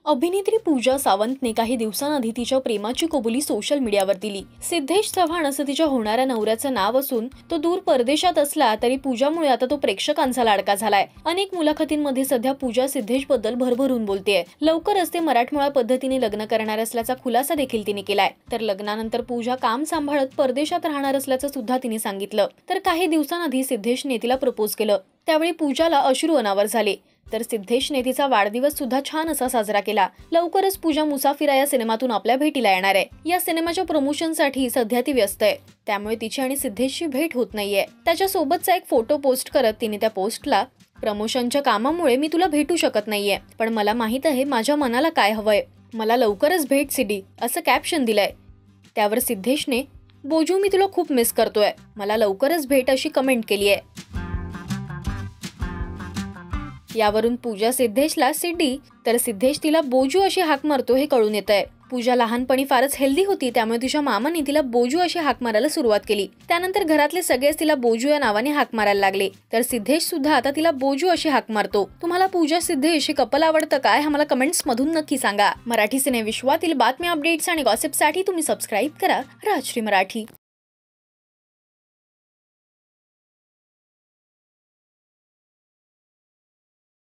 अभिनेत्री पूजा सावंतने काही दिवसांआधी तिच्या प्रेमाची कबुली सोशल मीडियावर दिली। सिद्धेश चव्हाण असं तिच्या होणाऱ्या नवऱ्याचं नाव असून तो दूर परदेशात असला तरी पूजामुळे आता तो प्रेक्षकांचा लाडका झालाय। अनेक मुलाखतींमध्ये सध्या पूजा सिद्धेश बद्दल भरभरून बोलतेय। लवकरच ते मराठमोळा पद्धतीने लग्न करणार असल्याचा खुलासा देखील तिने केलाय। तर लग्नानंतर पूजा काम सांभाळत परदेशात राहणार असल्याचं सुद्धा तिने सांगितलं। तर काही दिवसांआधी सिद्धेशने तिला प्रपोज केलं, त्यावेळी पूजाला अश्रू अनावर झाले। तर सिद्धेशने तिचा वाढदिवस सुद्धा छान असा साजरा केला। लवकरच पूजा मुसाफिरा या सिनेमातून आपल्या भेटीला येणार आहे। या सिनेमाच्या प्रमोशनसाठी सध्या ती व्यस्त आहे, त्यामुळे तिची आणि सिद्धेशची भेट होत नाहीये। त्याच्या सोबतचा एक फोटो पोस्ट करत तिने त्या पोस्टला प्रमोशनच्या कामामुळे मी तुला भेटू शकत नाहीये, पण मला माहित आहे माझ्या मनाला काय हवंय, मला लवकरच भेट सिडी असं कॅप्शन दिलंय। त्यावर सिद्धेशने बोजू मी तुला खूप मिस करतोय, मला लवकरच भेट अशी कमेंट केली आहे। यावरून पूजा सिद्धेशला सिडी तर सिद्धेश तिला बोजू अशी हाक मारतो हे कळून येतंय। पूजा लहानपणी फारच हेल्दी होती, त्यामुळे तिच्या मामाने तिला बोजू अशी हाक मारायला सुरुवात केली। त्यानंतर घरातले सगळेच तिला बोजू या नावाने हाक मारायला लागले। तर सिद्धेश सुद्धा आता तिला बोजू अशी हाक मारतो। तुम्हाला पूजा सिद्धेश हे कपल आवडतं काय, आम्हाला कमेंट्स मधून नक्की सांगा। मराठी सिने विश्वातील बातम्या, अपडेट्स आणि गॉसिपसाठी तुम्ही सबस्क्राईब करा राजश्री मराठी।